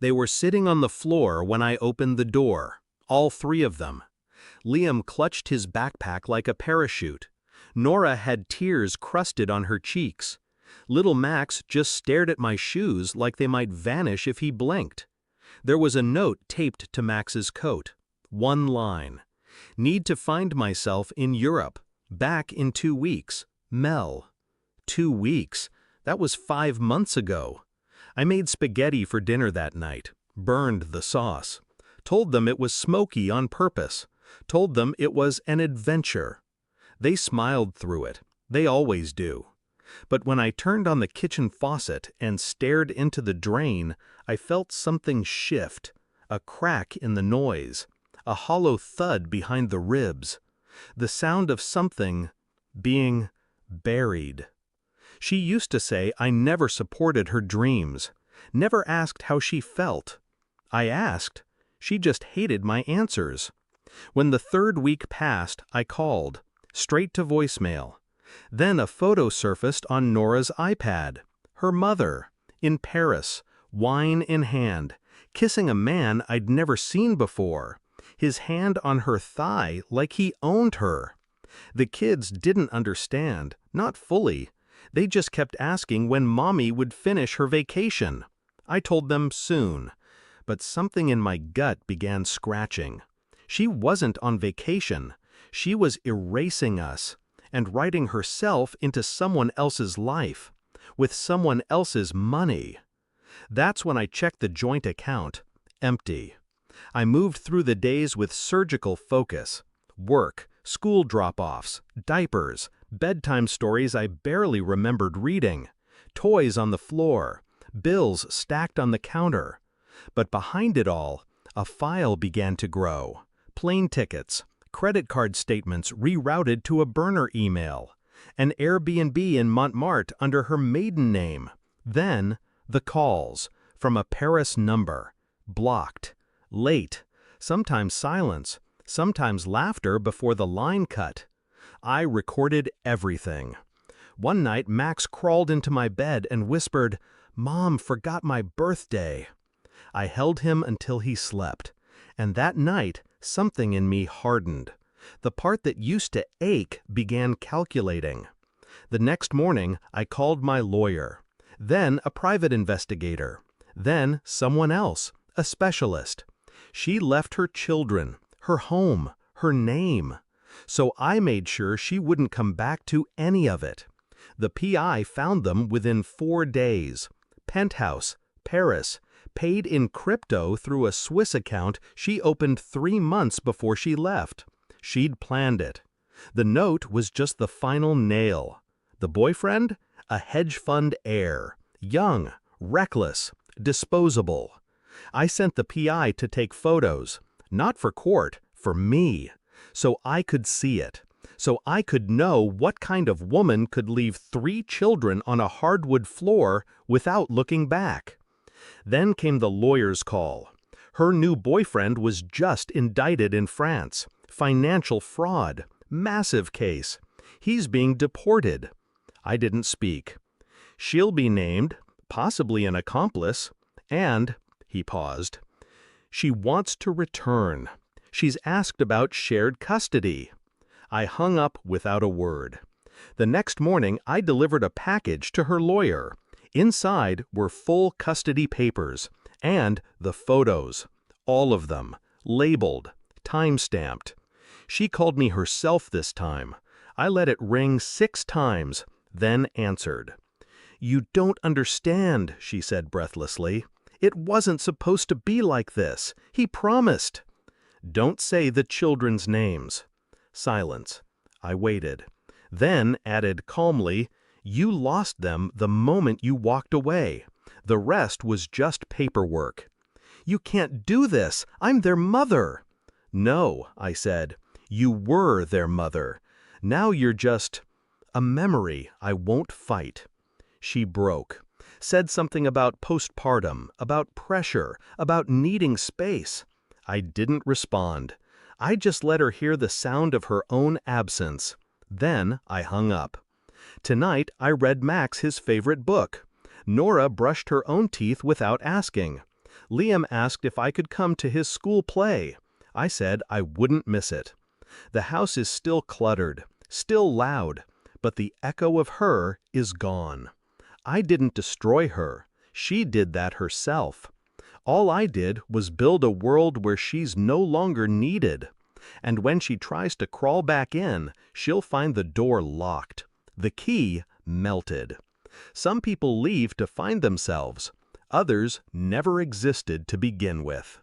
They were sitting on the floor when I opened the door, all three of them. Liam clutched his backpack like a parachute. Nora had tears crusted on her cheeks. Little Max just stared at my shoes like they might vanish if he blinked. There was a note taped to Max's coat. One line. Need to find myself in Europe. Back in 2 weeks. Mel. 2 weeks. That was 5 months ago. I made spaghetti for dinner that night. Burned the sauce. Told them it was smoky on purpose. Told them it was an adventure. They smiled through it. They always do. But when I turned on the kitchen faucet and stared into the drain, I felt something shift, a crack in the noise, a hollow thud behind the ribs, the sound of something being buried. She used to say I never supported her dreams, never asked how she felt. I asked. She just hated my answers. When the 3rd week passed, I called, straight to voicemail. Then a photo surfaced on Nora's iPad. Her mother, in Paris, wine in hand, kissing a man I'd never seen before, his hand on her thigh like he owned her. The kids didn't understand, not fully. They just kept asking when Mommy would finish her vacation. I told them soon, but something in my gut began scratching. She wasn't on vacation. She was erasing us and writing herself into someone else's life, with someone else's money. That's when I checked the joint account. Empty. I moved through the days with surgical focus. Work, school drop-offs, diapers, bedtime stories I barely remembered reading, toys on the floor, bills stacked on the counter. But behind it all, a file began to grow. Plane tickets, credit card statements rerouted to a burner email, an Airbnb in Montmartre under her maiden name. Then, the calls, from a Paris number, blocked, late, sometimes silence, sometimes laughter before the line cut. I recorded everything. One night, Max crawled into my bed and whispered, "Mom forgot my birthday." I held him until he slept, and that night, something in me hardened. The part that used to ache began calculating. The next morning, I called my lawyer, then a private investigator, then someone else, a specialist. She left her children, her home, her name. So I made sure she wouldn't come back to any of it. The PI found them within 4 days. Penthouse, Paris, paid in crypto through a Swiss account she opened 3 months before she left. She'd planned it. The note was just the final nail. The boyfriend? A hedge fund heir. Young, reckless, disposable. I sent the PI to take photos, not for court, for me, so I could see it, so I could know what kind of woman could leave 3 children on a hardwood floor without looking back. Then came the lawyer's call. Her new boyfriend was just indicted in France. Financial fraud. Massive case. He's being deported. I didn't speak. She'll be named, possibly an accomplice, and, he paused, she wants to return. She's asked about shared custody. I hung up without a word. The next morning, I delivered a package to her lawyer. Inside were full custody papers, and the photos, all of them, labeled, time-stamped. She called me herself this time. I let it ring 6 times, then answered. "You don't understand," she said breathlessly. "It wasn't supposed to be like this. He promised." "Don't say the children's names." Silence. I waited. Then added calmly, "You lost them the moment you walked away. The rest was just paperwork." "You can't do this. I'm their mother." "No," I said. "You were their mother. Now you're just a memory I won't fight." She broke. Said something about postpartum, about pressure, about needing space. I didn't respond. I just let her hear the sound of her own absence. Then I hung up. Tonight I read Max his favorite book. Nora brushed her own teeth without asking. Liam asked if I could come to his school play. I said I wouldn't miss it. The house is still cluttered, still loud, but the echo of her is gone. I didn't destroy her. She did that herself. All I did was build a world where she's no longer needed. And when she tries to crawl back in, she'll find the door locked, the key melted. Some people leave to find themselves. Others never existed to begin with.